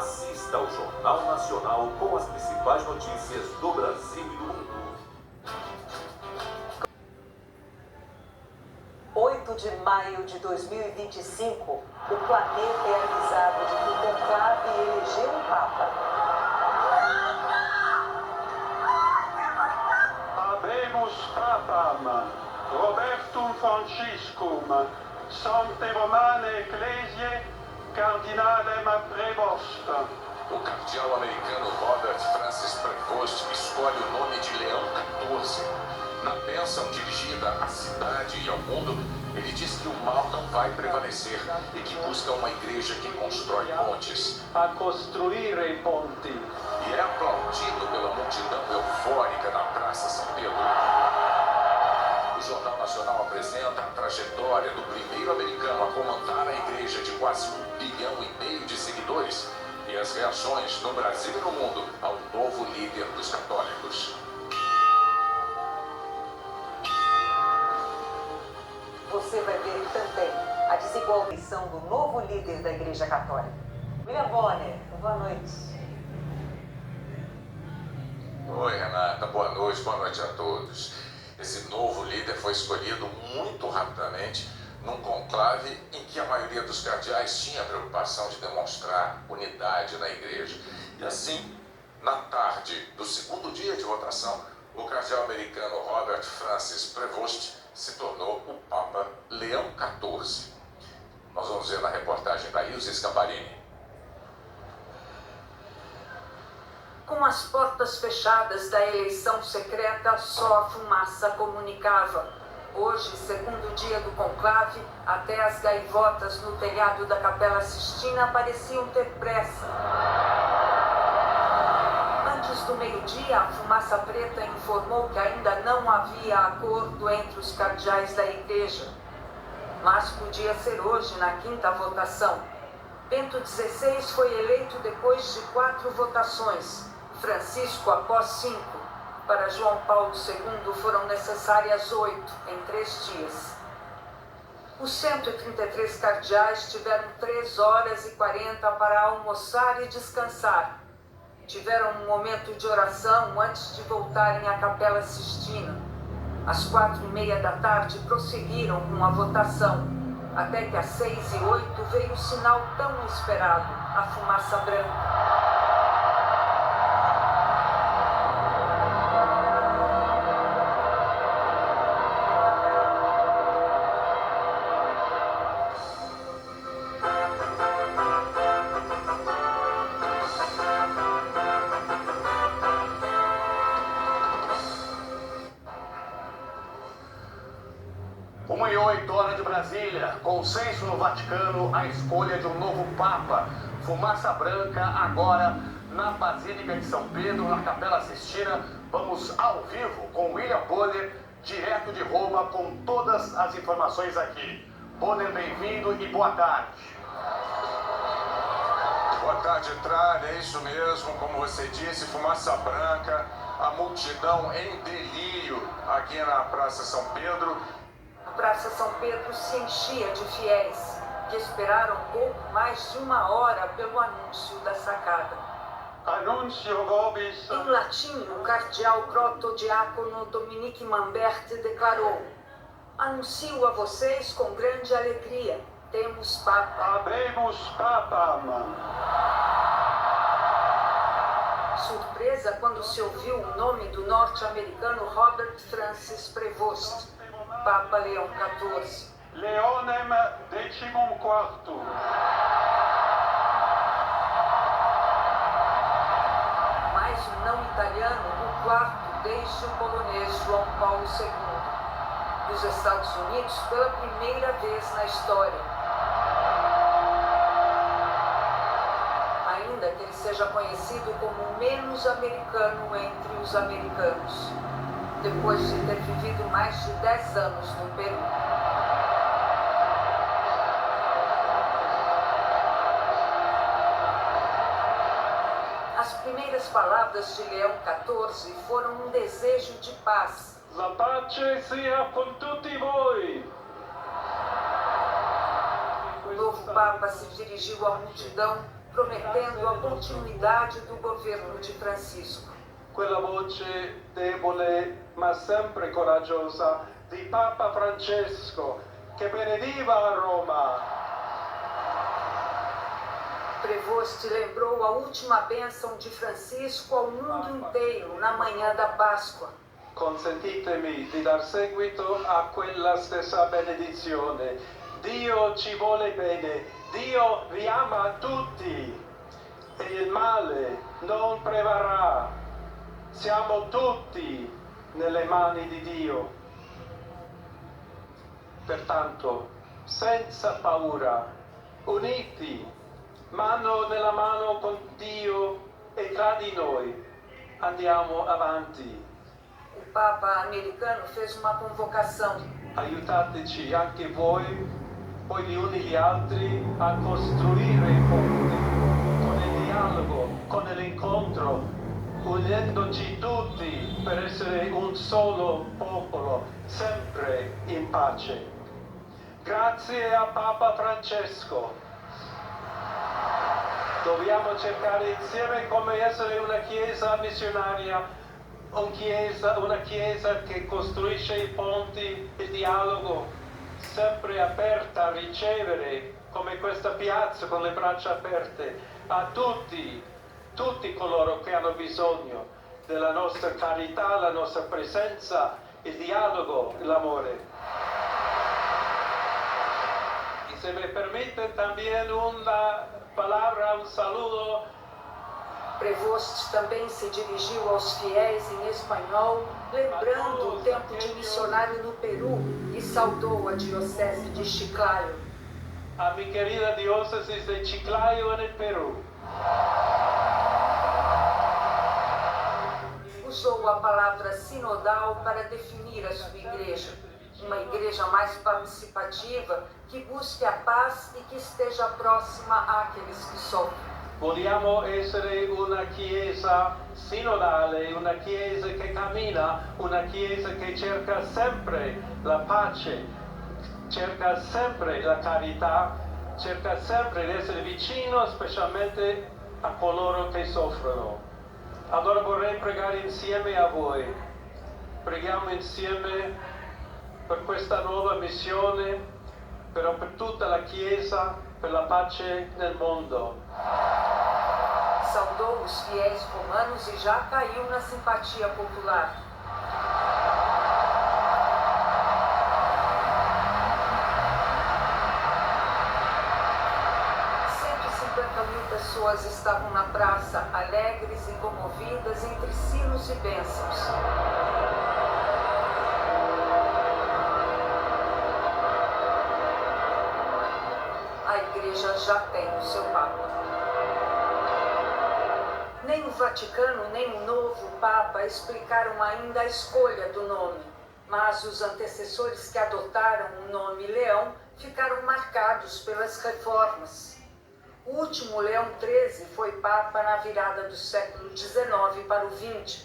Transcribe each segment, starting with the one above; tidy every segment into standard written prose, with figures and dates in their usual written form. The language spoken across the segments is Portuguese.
Assista ao Jornal Nacional com as principais notícias do Brasil e do mundo. 8 de maio de 2025, o planeta é avisado de que o conclave elegeu um Papa. Habemus Papam, Robertum Franciscum, Sancte Romane Ecclesiae, Cardinalem Prevost. O cardeal americano Robert Francis Prevost escolhe o nome de Leão XIV. Na bênção dirigida à cidade e ao mundo, ele diz que o mal não vai prevalecer e que busca uma igreja que constrói pontes. A costruire ponti. E é aplaudido pela multidão eufórica na Praça São Pedro. O Jornal Nacional apresenta a trajetória do primeiro americano a comandar a igreja de quase 1,5 bilhão de seguidores e as reações no Brasil e no mundo ao novo líder dos católicos. Você vai ver também a desigual missão do novo líder da Igreja Católica. William Bonner, boa noite. Oi, Renata, boa noite a todos. Esse novo líder foi escolhido muito rapidamente num conclave em que a maioria dos cardeais tinha a preocupação de demonstrar unidade na igreja. E assim, na tarde do segundo dia de votação, o cardeal americano Robert Francis Prevost se tornou o Papa Leão XIV. Nós vamos ver na reportagem da Ilse Scamparini. Com as portas fechadas da eleição secreta, só a fumaça comunicava. Hoje, segundo dia do conclave, até as gaivotas no telhado da Capela Sistina pareciam ter pressa. Antes do meio-dia, a fumaça preta informou que ainda não havia acordo entre os cardeais da igreja. Mas podia ser hoje, na quinta votação. Bento XVI foi eleito depois de 4 votações, Francisco após 5. Para João Paulo II foram necessárias 8 em 3 dias. Os 133 cardeais tiveram 3 horas e 40 para almoçar e descansar. Tiveram um momento de oração antes de voltarem à Capela Sistina. Às 4h30 da tarde prosseguiram com a votação, até que às 6h08 veio o sinal tão esperado, a fumaça branca. Uma e 8 horas de Brasília, consenso no Vaticano, a escolha de um novo Papa. Fumaça branca agora na Basílica de São Pedro, na Capela Sistina. Vamos ao vivo com William Bonner, direto de Roma, com todas as informações aqui. Bonner, bem-vindo e boa tarde. Boa tarde, Tralha, é isso mesmo, como você disse, fumaça branca, a multidão em delírio aqui na Praça São Pedro. A Praça São Pedro se enchia de fiéis, que esperaram pouco mais de 1 hora pelo anúncio da sacada. Annuncio vobis. Em latim, o cardeal protodiácono Dominique Mambert declarou: anuncio a vocês com grande alegria, temos Papa. Habemus Papam. Surpresa quando se ouviu o nome do norte-americano Robert Francis Prevost, Papa Leão XIV. Leonem decimum quartum. Mais um não italiano, o 4º desde o polonês João Paulo II. Dos Estados Unidos pela primeira vez na história. Ainda que ele seja conhecido como o menos americano entre os americanos, depois de ter vivido mais de 10 anos no Peru. As primeiras palavras de Leão XIV foram um desejo de paz. La pace sia con tutti voi. O novo Papa se dirigiu à multidão, prometendo a continuidade do governo de Francisco. Quella voce debole ma sempre coraggiosa di Papa Francesco che benediva a Roma. Prevost lembrou a última bênção de Francisco ao mundo inteiro na manhã da Páscoa. Consentitemi di dar seguito a quella stessa benedizione. Dio ci vuole bene, Dio vi ama tutti e il male non prevarrà. Siamo tutti nelle mani di Dio. Pertanto, senza paura, uniti, mano nella mano con Dio e tra di noi, andiamo avanti. O Papa americano fez uma convocação. Aiutateci anche voi, poi gli uni gli altri, a costruire i ponti, con il dialogo, con l'incontro, unendoci tutti per essere un solo popolo, sempre in pace. Grazie a Papa Francesco. Dobbiamo cercare insieme come essere una chiesa missionaria, una chiesa che costruisce i ponti, il dialogo, sempre aperta a ricevere, come questa piazza con le braccia aperte, a tutti coloro che hanno bisogno della nostra carità, la nostra presenza, il dialogo, l'amore. Y se me permite también una palabra, un saludo. Prevost também se dirigiu aos fiéis em espanhol, lembrando o tempo de missionário no Peru e saudou a diocese de Chiclayo. A mi querida diócesis de Chiclayo en el Perú. Usou a palavra sinodal para definir a sua igreja. Uma igreja mais participativa, que busque a paz e que esteja próxima àqueles que sofrem. Vogliamo essere una chiesa sinodale, una chiesa che cammina, una chiesa che cerca sempre la pace, cerca sempre la carità, cerca sempre di essere vicino specialmente a coloro che soffrono. Allora vorrei pregare insieme a voi. Preghiamo insieme per questa nuova missione, però per tutta la Chiesa, per la pace nel mondo. Saudou os fiéis romanos e já caiu na simpatia popular. Pessoas estavam na praça, alegres e comovidas entre sinos e bênçãos. A igreja já tem o seu Papa. Nem o Vaticano, nem o novo Papa explicaram ainda a escolha do nome, mas os antecessores que adotaram o nome Leão ficaram marcados pelas reformas. O último Leão XIII foi Papa na virada do século XIX para o XX.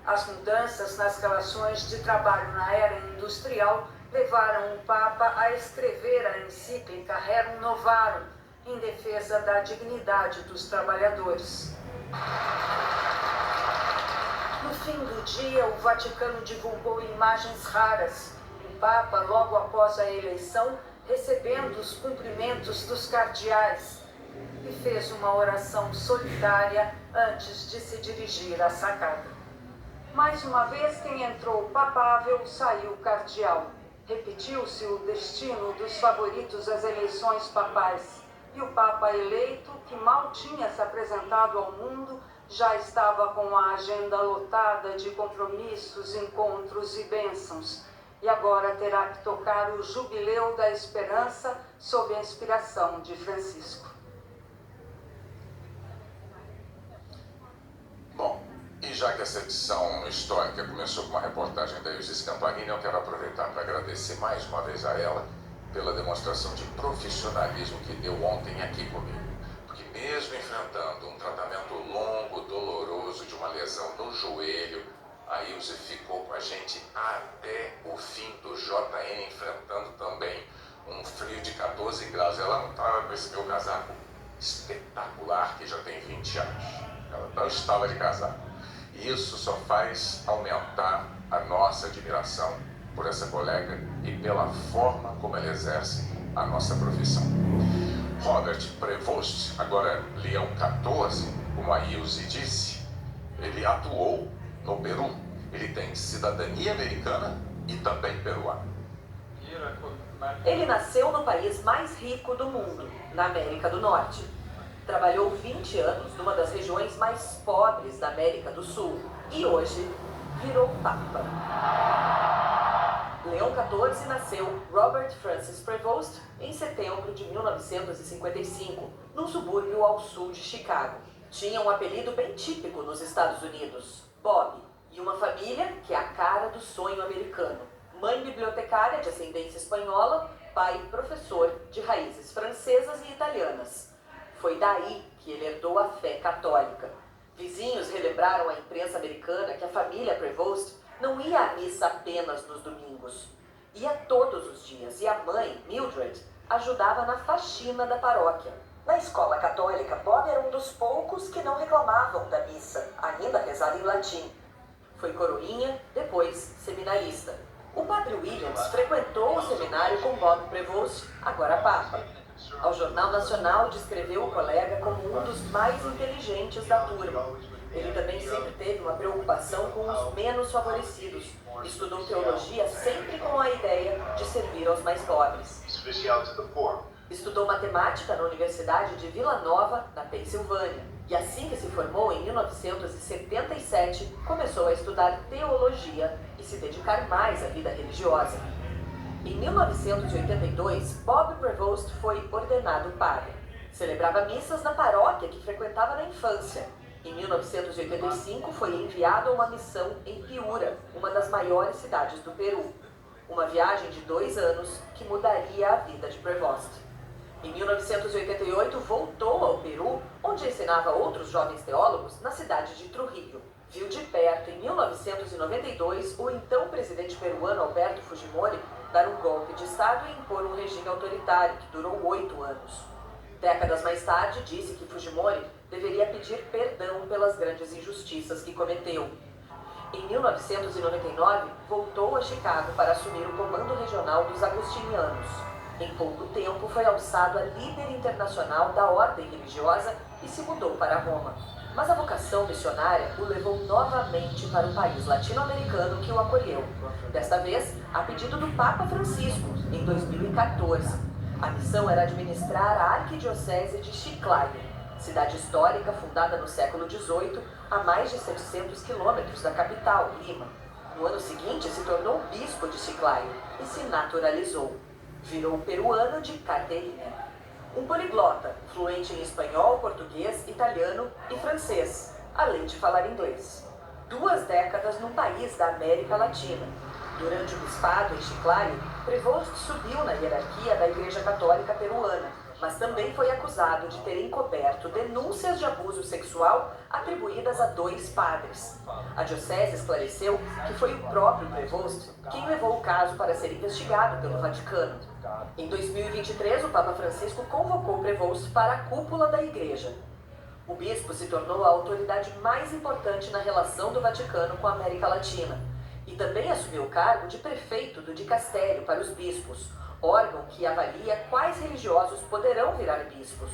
As mudanças nas relações de trabalho na era industrial levaram o Papa a escrever a encíclica Rerum Novarum, em defesa da dignidade dos trabalhadores. No fim do dia, o Vaticano divulgou imagens raras. O Papa, logo após a eleição, recebendo os cumprimentos dos cardeais, e fez uma oração solitária antes de se dirigir à sacada. Mais uma vez, quem entrou papável saiu cardeal. Repetiu-se o destino dos favoritos às eleições papais. E o Papa eleito, que mal tinha se apresentado ao mundo, já estava com a agenda lotada de compromissos, encontros e bênçãos. E agora terá que tocar o Jubileu da Esperança sob a inspiração de Francisco. Bom, e já que essa edição histórica começou com uma reportagem da Isis Campagnini, eu quero aproveitar para agradecer mais uma vez a ela pela demonstração de profissionalismo que deu ontem aqui comigo. Porque mesmo enfrentando um tratamento longo, doloroso de uma lesão no joelho, a Ilse ficou com a gente até o fim do JN, enfrentando também um frio de 14 graus. Ela não estava com esse meu casaco espetacular que já tem 20 anos. Ela não estava de casar. E isso só faz aumentar a nossa admiração por essa colega e pela forma como ela exerce a nossa profissão. Robert Prevost, agora Leão 14, como a Ilse disse, ele atuou no Peru. Ele tem cidadania americana e também peruana. Ele nasceu no país mais rico do mundo, na América do Norte. Trabalhou 20 anos numa das regiões mais pobres da América do Sul e hoje virou Papa. Leão XIV nasceu Robert Francis Prevost em setembro de 1955, num subúrbio ao sul de Chicago. Tinha um apelido bem típico nos Estados Unidos, Bob, e uma família que é a cara do sonho americano. Mãe bibliotecária de ascendência espanhola, pai professor de raízes francesas e italianas. Foi daí que ele herdou a fé católica. Vizinhos relembraram à imprensa americana que a família Prevost não ia à missa apenas nos domingos. Ia todos os dias e a mãe, Mildred, ajudava na faxina da paróquia. Na escola católica, Bob era um dos poucos que não reclamavam da missa, ainda rezada em latim. Foi coroinha, depois seminarista. O padre Williams frequentou o seminário com Bob Prevost, agora Papa. Ao Jornal Nacional descreveu o colega como um dos mais inteligentes da turma. Ele também sempre teve uma preocupação com os menos favorecidos. Estudou teologia sempre com a ideia de servir aos mais pobres. Estudou matemática na Universidade de Vila Nova, na Pensilvânia. E assim que se formou, em 1977, começou a estudar teologia e se dedicar mais à vida religiosa. Em 1982, Bob Prevost foi ordenado padre. Celebrava missas na paróquia que frequentava na infância. Em 1985, foi enviado a uma missão em Piura, uma das maiores cidades do Peru. Uma viagem de 2 anos que mudaria a vida de Prevost. Em 1988, voltou ao Peru, onde ensinava outros jovens teólogos na cidade de Trujillo. Viu de perto, em 1992, o então presidente peruano Alberto Fujimori dar um golpe de Estado e impor um regime autoritário que durou 8 anos. Décadas mais tarde, disse que Fujimori deveria pedir perdão pelas grandes injustiças que cometeu. Em 1999, voltou a Chicago para assumir o comando regional dos agostinianos. Em pouco tempo, foi alçado a líder internacional da ordem religiosa e se mudou para Roma. Mas a vocação missionária o levou novamente para o país latino-americano que o acolheu. Desta vez, a pedido do Papa Francisco, em 2014. A missão era administrar a Arquidiocese de Chiclayo, cidade histórica fundada no século XVIII, a mais de 700 quilômetros da capital, Lima. No ano seguinte, se tornou bispo de Chiclayo e se naturalizou. Virou peruano de carteirinha. Um poliglota, fluente em espanhol, português, italiano e francês, além de falar inglês. 2 décadas no país da América Latina. Durante o bispado em Chiclayo, Prevost subiu na hierarquia da Igreja Católica Peruana, mas também foi acusado de ter encoberto denúncias de abuso sexual atribuídas a 2 padres. A diocese esclareceu que foi o próprio Prevost quem levou o caso para ser investigado pelo Vaticano. Em 2023, o Papa Francisco convocou Prevost para a cúpula da Igreja. O bispo se tornou a autoridade mais importante na relação do Vaticano com a América Latina e também assumiu o cargo de prefeito do dicastério para os bispos, órgão que avalia quais religiosos poderão virar bispos.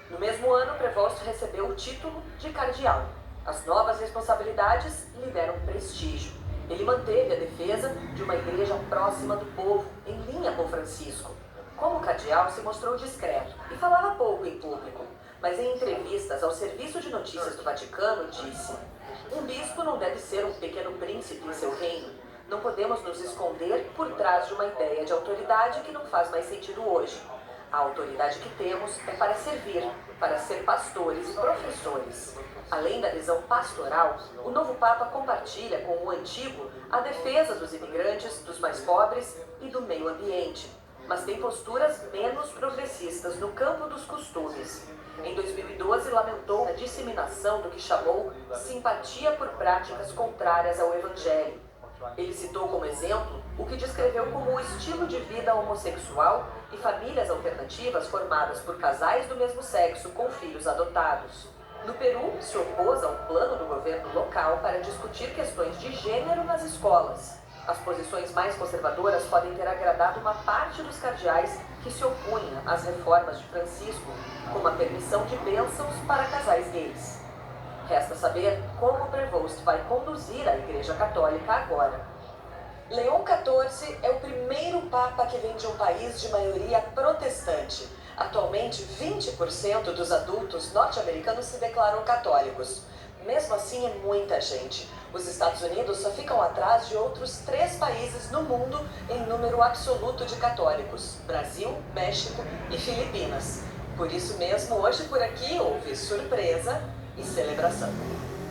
No mesmo ano, Prevost recebeu o título de cardeal. As novas responsabilidades lhe deram prestígio. Ele manteve a defesa de uma igreja próxima do povo, em linha com Francisco. Como cardeal, se mostrou discreto e falava pouco em público, mas em entrevistas ao Serviço de Notícias do Vaticano disse: "Um bispo não deve ser um pequeno príncipe em seu reino. Não podemos nos esconder por trás de uma ideia de autoridade que não faz mais sentido hoje. A autoridade que temos é para servir, para ser pastores e professores." Além da visão pastoral, o novo Papa compartilha com o antigo a defesa dos imigrantes, dos mais pobres e do meio ambiente, mas tem posturas menos progressistas no campo dos costumes. Em 2012, lamentou a disseminação do que chamou simpatia por práticas contrárias ao Evangelho. Ele citou como exemplo o que descreveu como o estilo de vida homossexual e famílias alternativas formadas por casais do mesmo sexo com filhos adotados. No Peru, se opôs a um plano do governo local para discutir questões de gênero nas escolas. As posições mais conservadoras podem ter agradado uma parte dos cardeais que se opunham às reformas de Francisco, como a permissão de bênçãos para casais gays. Resta saber como Prevost vai conduzir a Igreja Católica agora. Leão XIV é o primeiro papa que vem de um país de maioria protestante. Atualmente, 20% dos adultos norte-americanos se declaram católicos. Mesmo assim, é muita gente. Os Estados Unidos só ficam atrás de outros 3 países no mundo em número absoluto de católicos: Brasil, México e Filipinas. Por isso mesmo, hoje por aqui houve surpresa e celebração.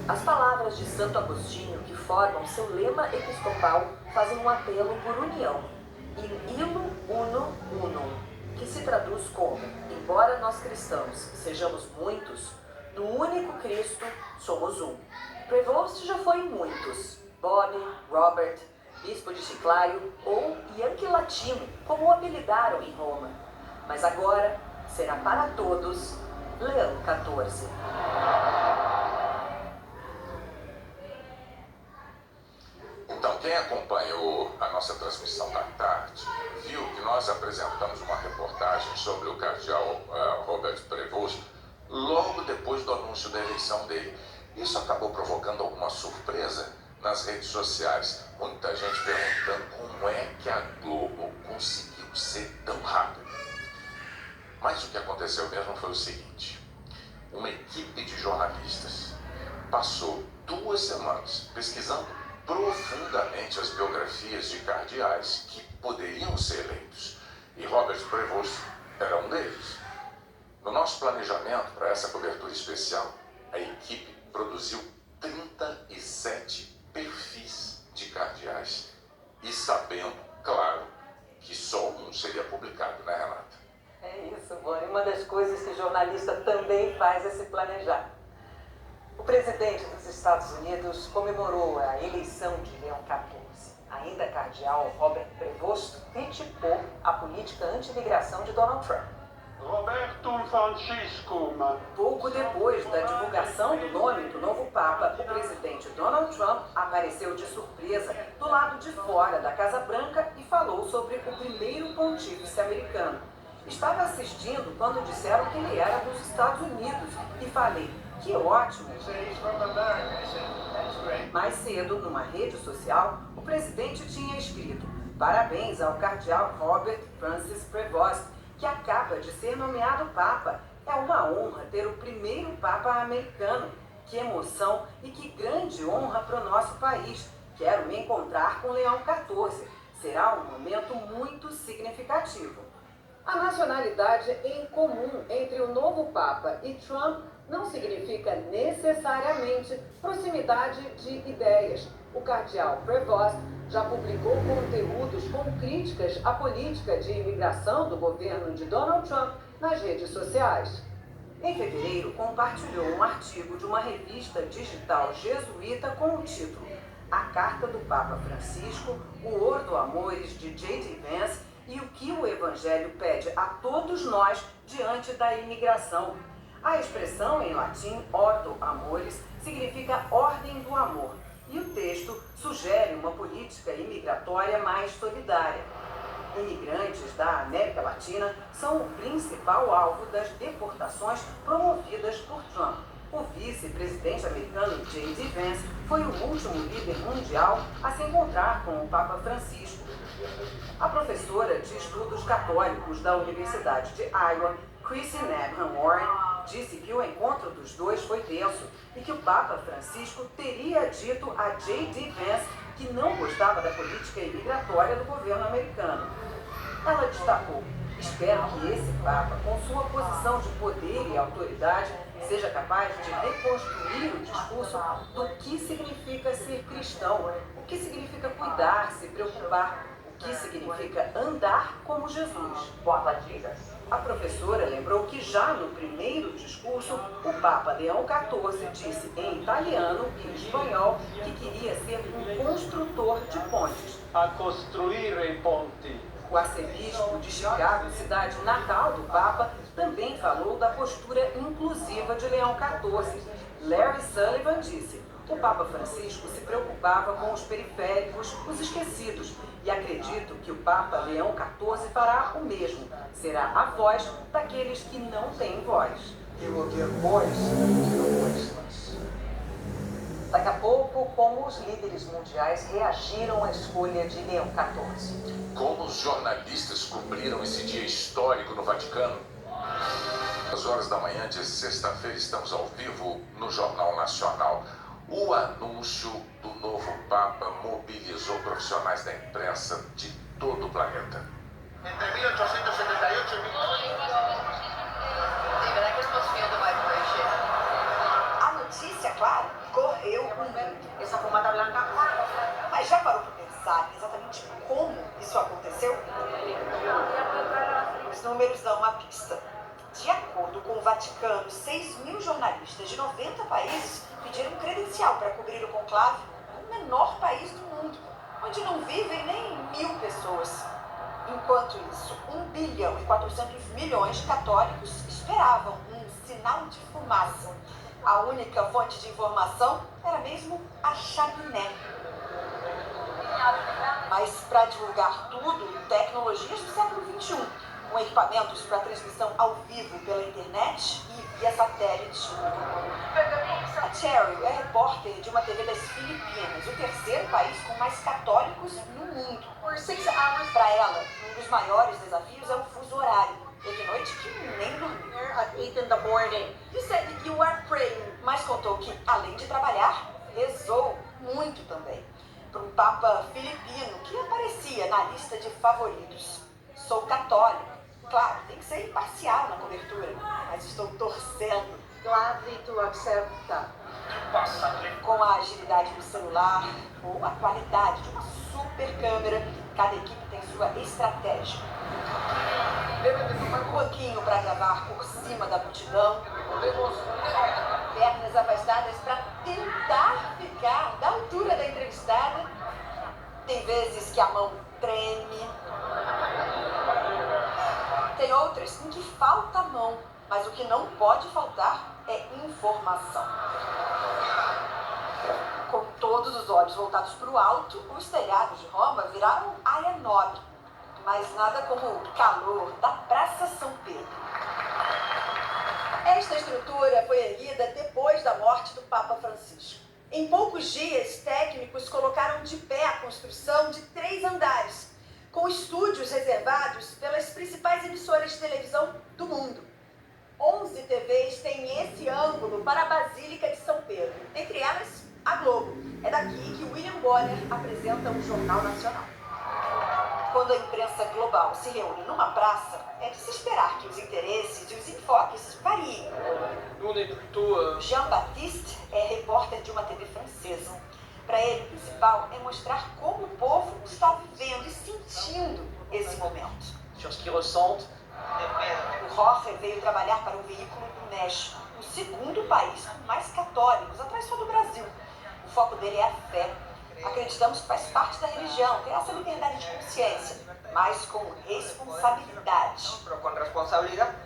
As palavras de Santo Agostinho, que formam seu lema episcopal, fazem um apelo por união. In illo uno unum, que se traduz como: embora nós cristãos sejamos muitos, no único Cristo somos um. Prevost já foi em muitos: Bob, Robert, bispo de Chiclayo ou Yankee Latino, como o apelidaram em Roma. Mas agora será para todos Leão XIV. Então, quem acompanhou a nossa transmissão da tarde, viu que nós apresentamos uma reportagem sobre o cardeal Robert Prevost logo depois do anúncio da eleição dele. Isso acabou provocando alguma surpresa nas redes sociais. Muita gente perguntando como é que a Globo conseguiu ser tão rápido. Mas o que aconteceu mesmo foi o seguinte: uma equipe de jornalistas passou 2 semanas pesquisando profundamente as biografias de cardeais que poderiam ser eleitos. E Robert Prevost era um deles. No nosso planejamento para essa cobertura especial, a equipe produziu 37 perfis de cardeais. E sabendo, claro, que só um seria publicado, né, Renata? É isso, Boni. Uma das coisas que jornalista também faz é se planejar. O presidente dos Estados Unidos comemorou a eleição de Leão XIV. Ainda cardeal Robert Prevost criticou a política anti-imigração de Donald Trump. Roberto Francisco. Pouco depois da divulgação do nome do novo Papa, o presidente Donald Trump apareceu de surpresa do lado de fora da Casa Branca e falou sobre o primeiro pontífice americano. Estava assistindo quando disseram que ele era dos Estados Unidos e falei: que ótimo! Mais cedo, numa rede social, o presidente tinha escrito: parabéns ao cardeal Robert Francis Prevost, que acaba de ser nomeado Papa. É uma honra ter o primeiro Papa americano. Que emoção e que grande honra para o nosso país. Quero me encontrar com Leão XIV. Será um momento muito significativo. A nacionalidade em comum entre o novo Papa e Trump não significa necessariamente proximidade de ideias. O cardeal Prevost já publicou conteúdos com críticas à política de imigração do governo de Donald Trump nas redes sociais. Em fevereiro, compartilhou um artigo de uma revista digital jesuíta com o título A Carta do Papa Francisco, o Ordo Amores de J.D. Vance e o que o Evangelho pede a todos nós diante da imigração. A expressão em latim Ordo Amores significa ordem do amor. E o texto sugere uma política imigratória mais solidária. Imigrantes da América Latina são o principal alvo das deportações promovidas por Trump. O vice-presidente americano J.D. Vance foi o último líder mundial a se encontrar com o Papa Francisco. A professora de estudos católicos da Universidade de Iowa, Chrissy Needham Warren, disse que o encontro dos dois foi tenso e que o Papa Francisco teria dito a J.D. Vance que não gostava da política imigratória do governo americano. Ela destacou: espero que esse Papa, com sua posição de poder e autoridade, seja capaz de reconstruir o discurso do que significa ser cristão, o que significa cuidar, se preocupar, o que significa andar como Jesus. A professora lembrou que já no primeiro discurso, o Papa Leão XIV disse em italiano e espanhol que queria ser um construtor de pontes. A costruire ponti. O arcebispo de Chicago, cidade natal do Papa, também falou da postura inclusiva de Leão XIV. Larry Sullivan disse: o Papa Francisco se preocupava com os periféricos, os esquecidos, e acredito que o Papa Leão XIV fará o mesmo. Será a voz daqueles que não têm voz. Daqui a pouco, como os líderes mundiais reagiram à escolha de Leão XIV. Como os jornalistas cobriram esse dia histórico no Vaticano? Às horas da manhã de sexta-feira estamos ao vivo no Jornal Nacional. O anúncio do novo Papa mobilizou profissionais da imprensa de todo o planeta. Entre 1878 e 1900. A notícia, claro, correu o mundo. Essa pomada branca. Mas já parou para pensar exatamente como isso aconteceu? Os números dão uma pista. De acordo com o Vaticano, 6.000 jornalistas de 90 países pediram credencial para cobrir o conclave no menor país do mundo, onde não vivem nem 1.000 pessoas. Enquanto isso, 1 bilhão e 400 milhões de católicos esperavam um sinal de fumaça. A única fonte de informação era mesmo a chaminé. Mas para divulgar tudo, tecnologias do século XXI, com equipamentos para transmissão ao vivo pela internet e via satélite. A Cheryl é repórter de uma TV das Filipinas, o terceiro país com mais católicos no mundo. Para ela, um dos maiores desafios é o fuso horário. Teve noite que nem dormiu. Mas contou que, além de trabalhar, rezou muito também. Para um Papa filipino que aparecia na lista de favoritos. Sou católico. Claro, tem que ser imparcial na cobertura, mas estou torcendo. Gladly to accept that. Com a agilidade do celular ou a qualidade de uma super câmera, cada equipe tem sua estratégia. Um banquinho para gravar por cima da multidão. Pernas afastadas para tentar ficar da altura da entrevistada. Tem vezes que a mão treme. Tem outras em que falta a mão, mas o que não pode faltar é informação. Com todos os olhos voltados para o alto, os telhados de Roma viraram área nobre, mas nada como o calor da Praça São Pedro. Esta estrutura foi erguida depois da morte do Papa Francisco. Em poucos dias, técnicos colocaram de pé a construção de 3 andares, com estúdios reservados pelas principais emissoras de televisão do mundo. 11 TVs têm esse ângulo para a Basílica de São Pedro, entre elas a Globo. É daqui que William Bonner apresenta o Jornal Nacional. Quando a imprensa global se reúne numa praça, é de se esperar que os interesses e os enfoques variem. Jean-Baptiste é repórter de uma TV francesa. Para ele, o principal é mostrar como o povo está vivendo e sentindo esse momento. O Jorge veio trabalhar para um veículo do México, o segundo país com mais católicos, atrás só do Brasil. O foco dele é a fé. Acreditamos que faz parte da religião, ter essa liberdade de consciência, mas com responsabilidade.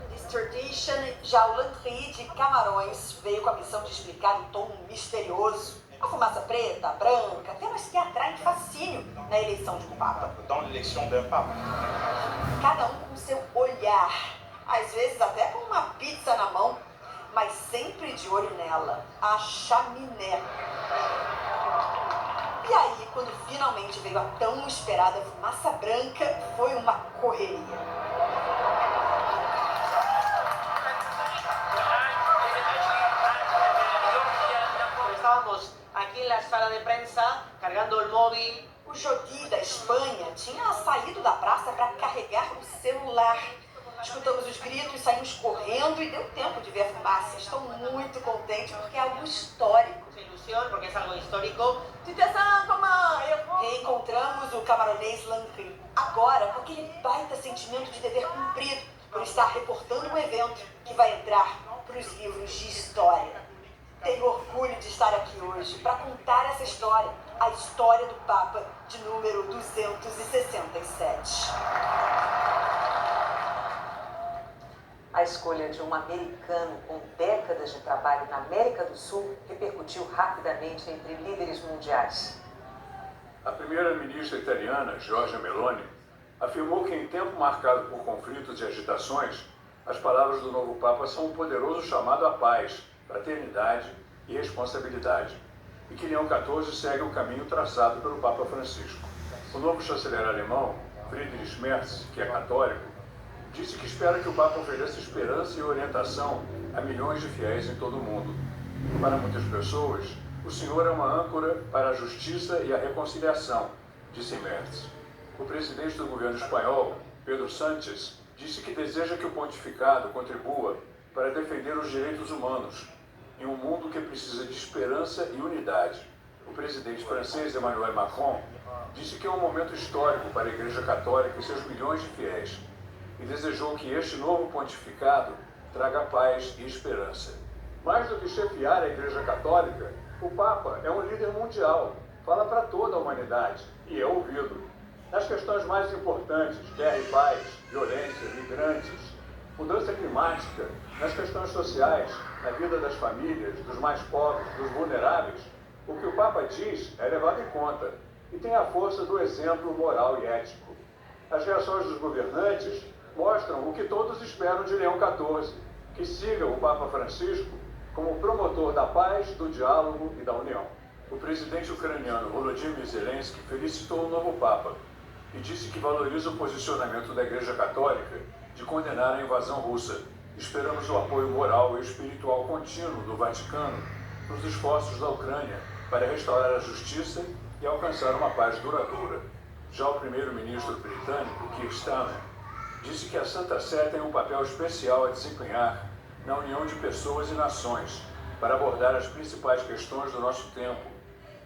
This tradition, já o Landry de Camarões veio com a missão de explicar o tom misterioso. A fumaça preta, branca, temas que atraem fascínio na eleição de um Papa. Cada um com seu olhar, às vezes até com uma pizza na mão, mas sempre de olho nela, a chaminé. E aí, quando finalmente veio a tão esperada fumaça branca, foi uma correria. Estábamos aqui na sala de prensa, carregando o móvel. O Jodi da Espanha tinha saído da praça para carregar o celular. Escutamos os gritos, saímos correndo e deu tempo de ver a fumaça. Estou muito contente porque é algo histórico. Porque é algo histórico. Reencontramos o camaronês Landry. agora com aquele baita sentimento de dever cumprido por estar reportando um evento que vai entrar para os livros de história. Tenho orgulho de estar aqui hoje para contar essa história, a história do Papa de número 267. A escolha de um americano com décadas de trabalho na América do Sul repercutiu rapidamente entre líderes mundiais. A primeira-ministra italiana, Giorgia Meloni, afirmou que em tempo marcado por conflitos e agitações, as palavras do novo Papa são um poderoso chamado à paz, fraternidade e responsabilidade, e que Leão XIV segue o caminho traçado pelo Papa Francisco. O novo chanceler alemão, Friedrich Merz, que é católico, disse que espera que o Papa ofereça esperança e orientação a milhões de fiéis em todo o mundo. Para muitas pessoas, o Senhor é uma âncora para a justiça e a reconciliação, disse Merz. O presidente do governo espanhol, Pedro Sánchez, disse que deseja que o pontificado contribua para defender os direitos humanos em um mundo que precisa de esperança e unidade. O presidente francês, Emmanuel Macron, disse que é um momento histórico para a Igreja Católica e seus milhões de fiéis, e desejou que este novo pontificado traga paz e esperança. Mais do que chefiar a Igreja Católica, o Papa é um líder mundial, fala para toda a humanidade e é ouvido. Nas questões mais importantes, guerra e paz, violência, migrantes, mudança climática, nas questões sociais, na vida das famílias, dos mais pobres, dos vulneráveis, o que o Papa diz é levado em conta e tem a força do exemplo moral e ético. As reações dos governantes mostram o que todos esperam de Leão XIV, que siga o Papa Francisco como promotor da paz, do diálogo e da união. O presidente ucraniano Volodymyr Zelensky felicitou o novo Papa e disse que valoriza o posicionamento da Igreja Católica de condenar a invasão russa. Esperamos o apoio moral e espiritual contínuo do Vaticano nos esforços da Ucrânia para restaurar a justiça e alcançar uma paz duradoura. Já o primeiro-ministro britânico, Keir Starmer, disse que a Santa Sé tem um papel especial a desempenhar na união de pessoas e nações para abordar as principais questões do nosso tempo,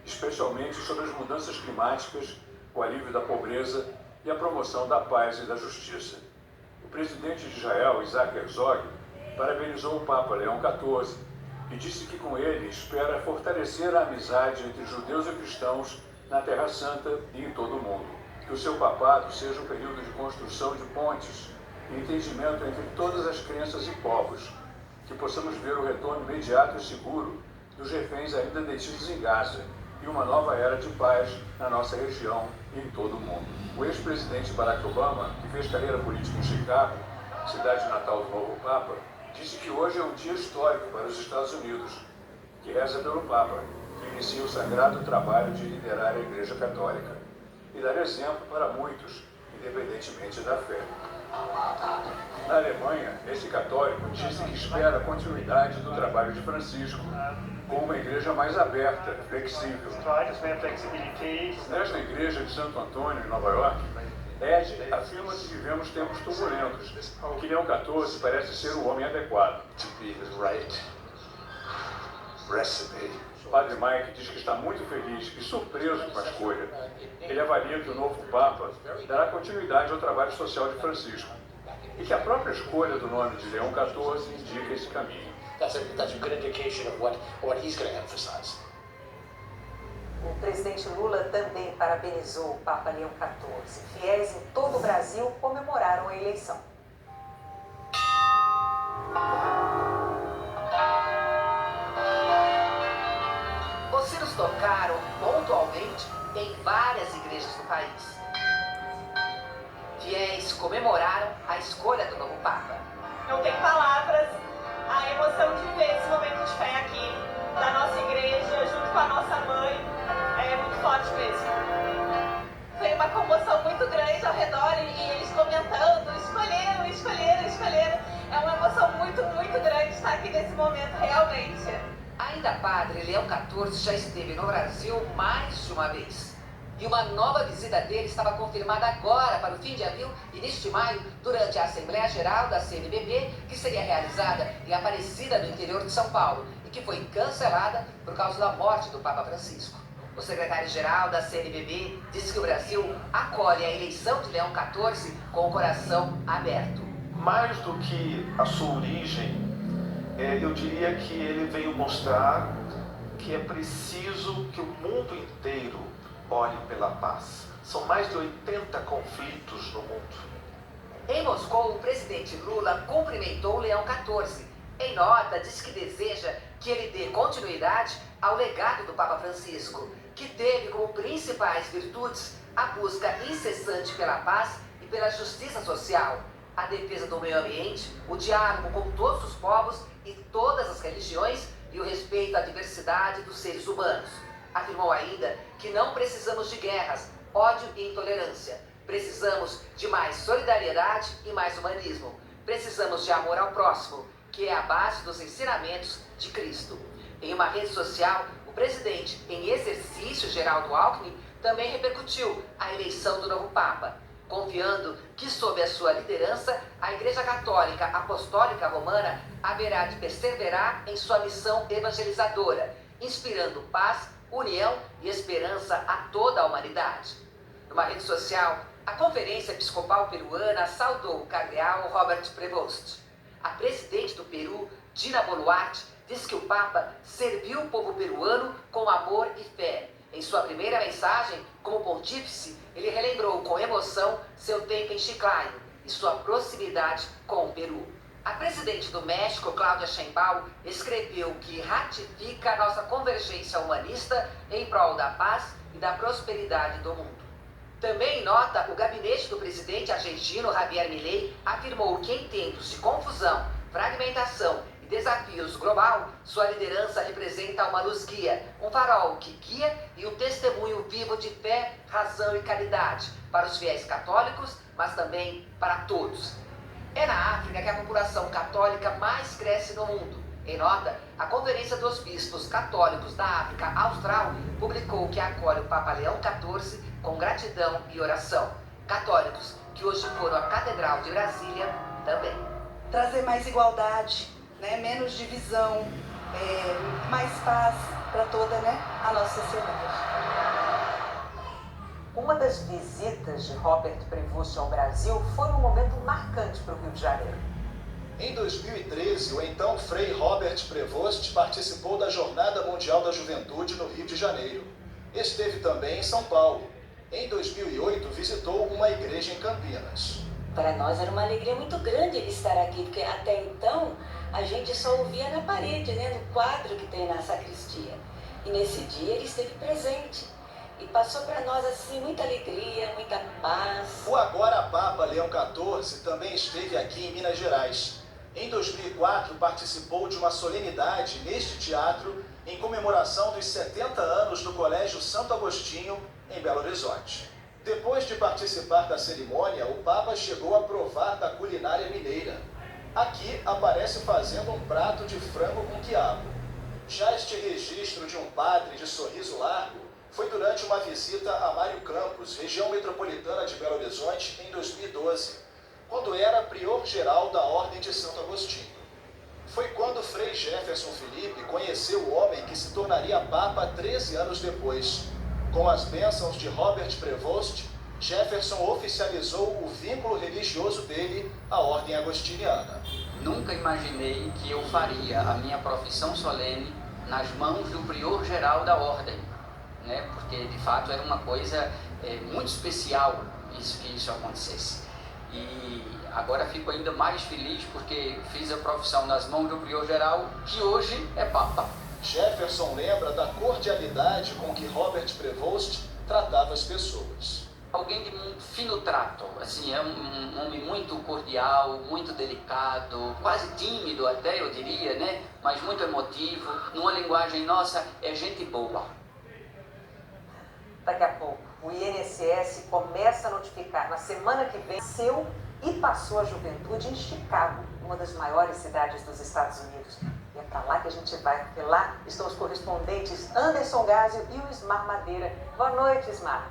especialmente sobre as mudanças climáticas, o alívio da pobreza e a promoção da paz e da justiça. O presidente de Israel, Isaac Herzog, parabenizou o Papa Leão XIV e disse que com ele espera fortalecer a amizade entre judeus e cristãos na Terra Santa e em todo o mundo. Que o seu papado seja um período de construção de pontes e entendimento entre todas as crenças e povos, que possamos ver o retorno imediato e seguro dos reféns ainda detidos em Gaza e uma nova era de paz na nossa região e em todo o mundo. O ex-presidente Barack Obama, que fez carreira política em Chicago, cidade natal do novo Papa, disse que hoje é um dia histórico para os Estados Unidos, que reza pelo Papa, que inicia o sagrado trabalho de liderar a Igreja Católica e dar exemplo para muitos, independentemente da fé. Na Alemanha, esse católico disse que espera a continuidade do trabalho de Francisco, com uma igreja mais aberta, flexível. Nesta igreja de Santo Antônio, em Nova York, Ed afirma que vivemos tempos turbulentos e que Leão XIV parece ser o homem adequado. O padre Mike diz que está muito feliz e surpreso com a escolha. Ele avalia que o novo Papa dará continuidade ao trabalho social de Francisco e que a própria escolha do nome de Leão XIV indica esse caminho. That's a good indication of what he's going to emphasize. O presidente Lula também parabenizou o Papa Leão XIV. Fiéis em todo o Brasil comemoraram a eleição. Os sinos tocaram pontualmente em várias igrejas do país. Fiéis comemoraram a escolha do novo Papa. Não tem palavras a emoção de ver esse momento de fé aqui, da nossa igreja, junto com a nossa mãe, é muito forte mesmo. Foi uma comoção muito grande ao redor e eles comentando, escolheram. É uma emoção muito grande estar aqui nesse momento, realmente. Ainda padre Leão XIV já esteve no Brasil mais de uma vez. E uma nova visita dele estava confirmada agora para o fim de abril, início de maio, durante a Assembleia Geral da CNBB, que seria realizada em Aparecida, no interior de São Paulo, e que foi cancelada por causa da morte do Papa Francisco. O secretário-geral da CNBB disse que o Brasil acolhe a eleição de Leão XIV com o coração aberto. Mais do que a sua origem, eu diria que ele veio mostrar que é preciso que o mundo inteiro olhe pela paz. São mais de 80 conflitos no mundo. Em Moscou, o presidente Lula cumprimentou Leão XIV. Em nota, disse que deseja que ele dê continuidade ao legado do Papa Francisco, que teve como principais virtudes a busca incessante pela paz e pela justiça social, a defesa do meio ambiente, o diálogo com todos os povos e todas as religiões e o respeito à diversidade dos seres humanos. Afirmou ainda que não precisamos de guerras, ódio e intolerância. Precisamos de mais solidariedade e mais humanismo. Precisamos de amor ao próximo, que é a base dos ensinamentos de Cristo. Em uma rede social, o presidente, em exercício, Geraldo Alckmin, também repercutiu a eleição do novo Papa, confiando que, sob a sua liderança, a Igreja Católica Apostólica Romana haverá de perseverar em sua missão evangelizadora, inspirando paz, união e esperança a toda a humanidade. Numa rede social, a Conferência Episcopal Peruana saudou o cardeal Robert Prevost. A presidente do Peru, Dina Boluarte, disse que o Papa serviu o povo peruano com amor e fé. Em sua primeira mensagem, como pontífice, ele relembrou com emoção seu tempo em Chiclayo e sua proximidade com o Peru. A presidente do México, Claudia Sheinbaum, escreveu que ratifica a nossa convergência humanista em prol da paz e da prosperidade do mundo. Também em nota, o gabinete do presidente argentino Javier Milei afirmou que em tempos de confusão, fragmentação e desafios global, sua liderança representa uma luz guia, um farol que guia e um testemunho vivo de fé, razão e caridade para os fiéis católicos, mas também para todos. É na África que a população católica mais cresce no mundo. Em nota, a Conferência dos Bispos Católicos da África Austral publicou que acolhe o Papa Leão XIV com gratidão e oração. Católicos que hoje foram à Catedral de Brasília também. Trazer mais igualdade, né? Menos divisão, mais paz para toda, né? A nossa sociedade. Uma das visitas de Robert Prevost ao Brasil foi um momento marcante para o Rio de Janeiro. Em 2013, o então Frei Robert Prevost participou da Jornada Mundial da Juventude no Rio de Janeiro. Esteve também em São Paulo. Em 2008, visitou uma igreja em Campinas. Para nós era uma alegria muito grande ele estar aqui, porque até então a gente só ouvia na parede, né, no quadro que tem na sacristia. E nesse dia ele esteve presente e passou para nós assim muita alegria, muita paz. O agora Papa Leão XIV também esteve aqui em Minas Gerais. Em 2004, participou de uma solenidade neste teatro em comemoração dos 70 anos do Colégio Santo Agostinho, em Belo Horizonte. Depois de participar da cerimônia, o Papa chegou a provar da culinária mineira. Aqui aparece fazendo um prato de frango com quiabo. Já este registro de um padre de sorriso largo foi durante uma visita a Mário Campos, região metropolitana de Belo Horizonte, em 2012, quando era prior-geral da Ordem de Santo Agostinho. Foi quando Frei Jefferson Felipe conheceu o homem que se tornaria Papa 13 anos depois. Com as bênçãos de Robert Prevost, Jefferson oficializou o vínculo religioso dele à Ordem Agostiniana. Nunca imaginei que eu faria a minha profissão solene nas mãos do prior-geral da Ordem, né? Porque de fato era uma coisa muito especial que isso acontecesse. E agora fico ainda mais feliz porque fiz a profissão nas mãos do prior-geral, que hoje é Papa. Jefferson lembra da cordialidade com que Robert Prevost tratava as pessoas. Alguém de muito fino trato, assim, é um homem muito cordial, muito delicado, quase tímido até, eu diria, né? Mas muito emotivo, numa linguagem nossa, é gente boa. Daqui a pouco, o INSS começa a notificar na semana que vem seu e passou a juventude em Chicago, uma das maiores cidades dos Estados Unidos. E é para lá que a gente vai, porque lá estão os correspondentes Anderson Gásio e o Ismar Madeira. Boa noite, Ismar.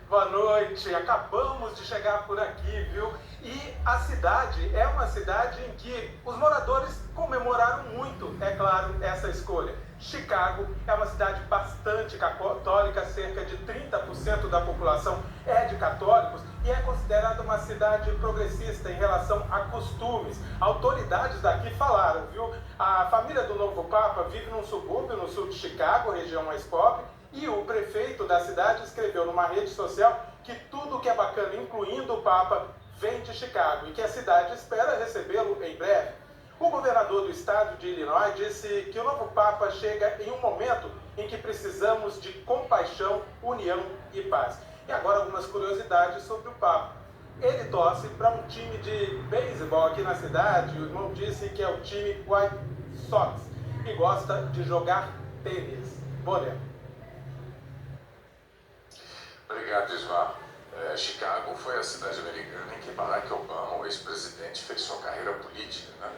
Boa noite, acabamos de chegar por aqui, viu? E a cidade é uma cidade em que os moradores comemoraram muito, é claro, essa escolha. Chicago é uma cidade bastante católica, cerca de 30% da população é de católicos e é considerada uma cidade progressista em relação a costumes. Autoridades daqui falaram, viu? A família do novo Papa vive num subúrbio no sul de Chicago, região mais pobre, e o prefeito da cidade escreveu numa rede social que tudo que é bacana, incluindo o Papa, vem de Chicago e que a cidade espera recebê-lo em breve. O governador do estado de Illinois disse que o novo Papa chega em um momento em que precisamos de compaixão, união e paz. E agora algumas curiosidades sobre o Papa. Ele torce para um time de beisebol aqui na cidade, o irmão disse que é o time White Sox, e gosta de jogar tênis. Bolé. Obrigado, Ismar. Chicago foi a cidade americana em que Barack Obama, o ex-presidente, fez sua carreira política, né?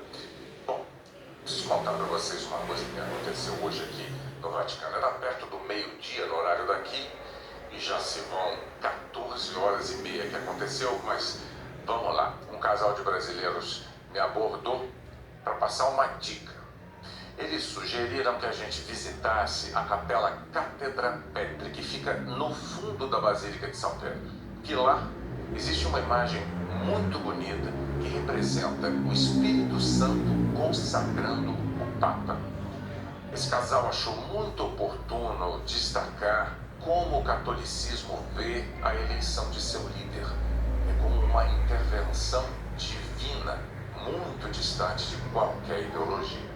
Bom, preciso contar para vocês uma coisa que aconteceu hoje aqui no Vaticano. Era perto do meio-dia no horário daqui e já se vão 14h30 que aconteceu, mas vamos lá. Um casal de brasileiros me abordou para passar uma dica. Eles sugeriram que a gente visitasse a Capela Cátedra Petri, que fica no fundo da Basílica de São Pedro. Que lá existe uma imagem muito bonita que representa o Espírito Santo consagrando o Papa. Esse casal achou muito oportuno destacar como o catolicismo vê a eleição de seu líder. É como uma intervenção divina, muito distante de qualquer ideologia.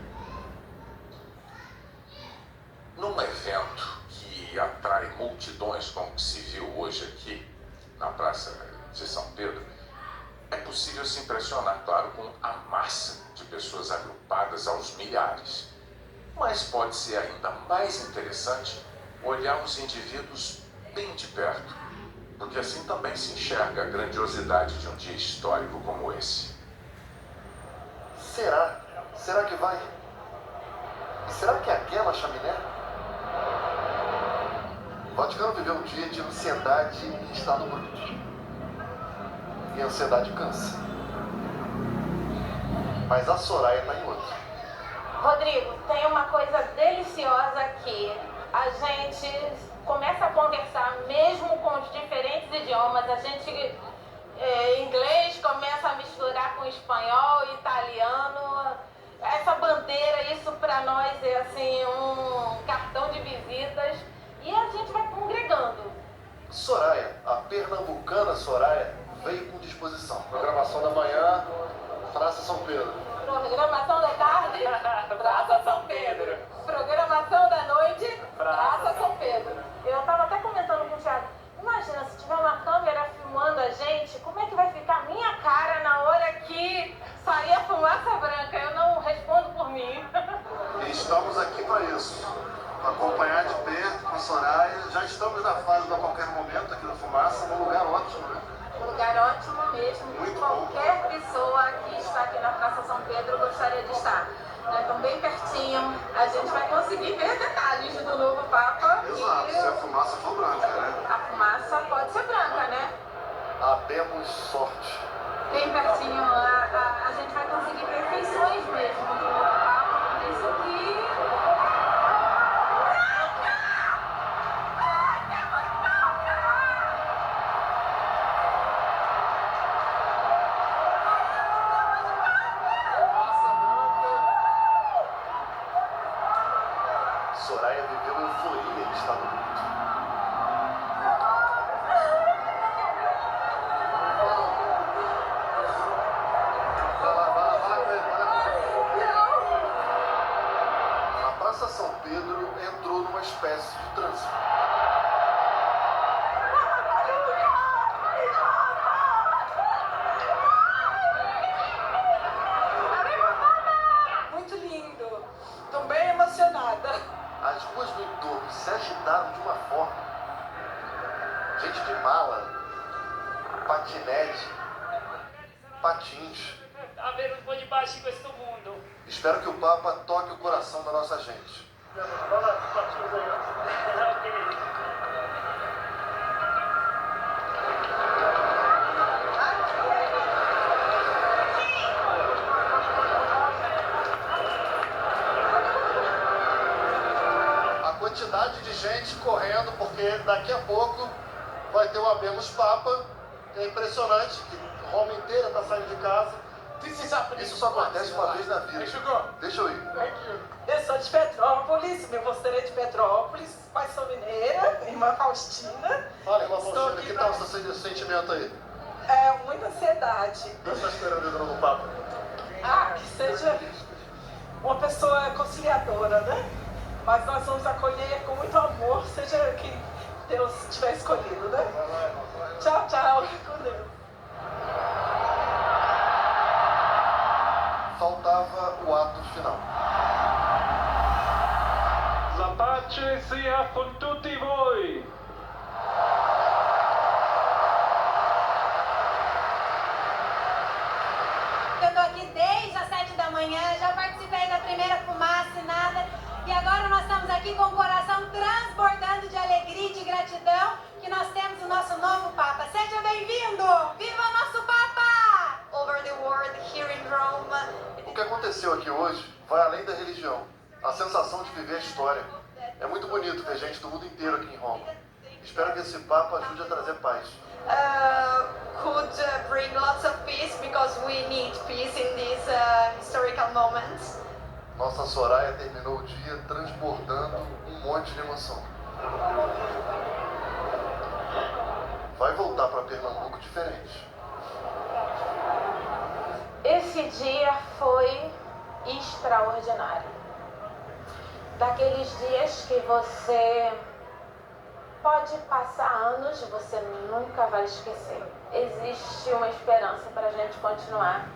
Num evento que atrai multidões, como se viu hoje aqui na Praça de São Pedro, é possível se impressionar, claro, com a massa de pessoas agrupadas aos milhares. Mas pode ser ainda mais interessante olhar os indivíduos bem de perto, porque assim também se enxerga a grandiosidade de um dia histórico como esse. Será? Será que vai? E será que é aquela chaminé? O Vaticano viveu um dia de ansiedade em estado bruto. E a ansiedade cansa. Mas a Soraya está em outro. Rodrigo, tem uma coisa deliciosa aqui. A gente começa a conversar mesmo com os diferentes idiomas. A gente, inglês, começa a misturar com espanhol, italiano. Essa bandeira, isso para nós é assim um cartão de visitas. E a gente vai congregando. Soraya, a pernambucana Soraya, veio com disposição. Programação da manhã, Praça São Pedro. Programação da tarde, Praça São Pedro. Programação da noite, Praça São Pedro. Eu estava até comentando com o Thiago, imagina se tiver uma câmera filmando a gente, como é que vai ficar a minha cara na hora que sair a fumaça branca? Eu não respondo por mim. E estamos aqui para isso. Acompanhar de perto com a Soraya. Já estamos na fase do a qualquer momento aqui da fumaça, num lugar ótimo, né? Um lugar ótimo mesmo. Muito Qualquer bom. pessoa que está aqui na Praça São Pedro gostaria de estar. Estão bem pertinho, a gente vai conseguir ver detalhes do novo Papa. Exato, se a fumaça for branca, né? A fumaça pode ser branca, né? Abemos sorte. Bem pertinho, a gente vai conseguir perfeições mesmo do novo Papa, por isso que... Soraya viveu euforia em estado bruto. A Praça São Pedro entrou numa espécie de trânsito. Muito lindo, estou bem emocionada. As ruas do entorno se agitaram de uma forma. Gente de mala, patinete, patins. Avere un po' di pace in questo mondo. Espero que o Papa toque o coração da nossa gente. quantidade de gente correndo, porque daqui a pouco vai ter o Habemus Papa. É impressionante que Roma inteira está saindo de casa. Isso só acontece uma vez na vida. Deixa eu ir. Eu sou de Petrópolis, meu rosto é de Petrópolis, pai sou mineira, irmã Faustina. Fala, irmã Faustina, que tal o seu sentimento aí? É, muita ansiedade. O que você está esperando do novo Papa? Ah, que seja uma pessoa conciliadora, né? Mas nós vamos acolher com muito amor, seja quem Deus tiver escolhido, né? Tchau, tchau. Com Deus. Faltava o ato final. La pace sia con tutti voi. Eu tô aqui desde as 7 da manhã, já participei da primeira fumaça e nada. E agora nós estamos aqui com o coração transbordando de alegria e de gratidão que nós temos o nosso novo Papa. Seja bem-vindo! Viva o nosso Papa! Over the world, here in Rome. O que aconteceu aqui hoje vai além da religião. A sensação de viver a história. É muito bonito ver gente do mundo inteiro aqui em Roma. Espero que esse Papa ajude a trazer paz. Could bring lots of peace because we need peace in these historical moments. Nossa Soraya terminou o dia transbordando um monte de emoção. Vai voltar para Pernambuco diferente. Esse dia foi extraordinário. Daqueles dias que você pode passar anos, você nunca vai esquecer. Existe uma esperança para a gente continuar.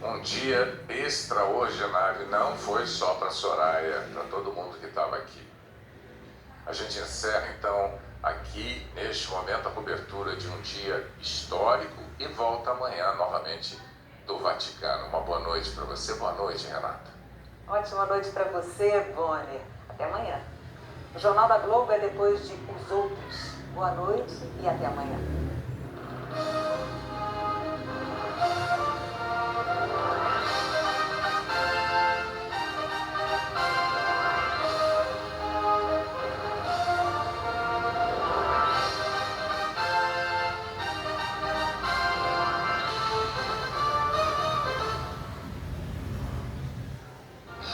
Um dia extraordinário, não foi só para Soraya, para todo mundo que estava aqui. A gente encerra então aqui, neste momento, a cobertura de um dia histórico e volta amanhã novamente do Vaticano. Uma boa noite para você. Boa noite, Renata. Ótima noite para você, Bonner. Até amanhã. O Jornal da Globo é depois de Os Outros. Boa noite e até amanhã.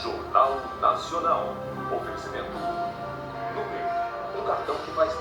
Jornal Nacional. Oferecimento Número, um cartão que faz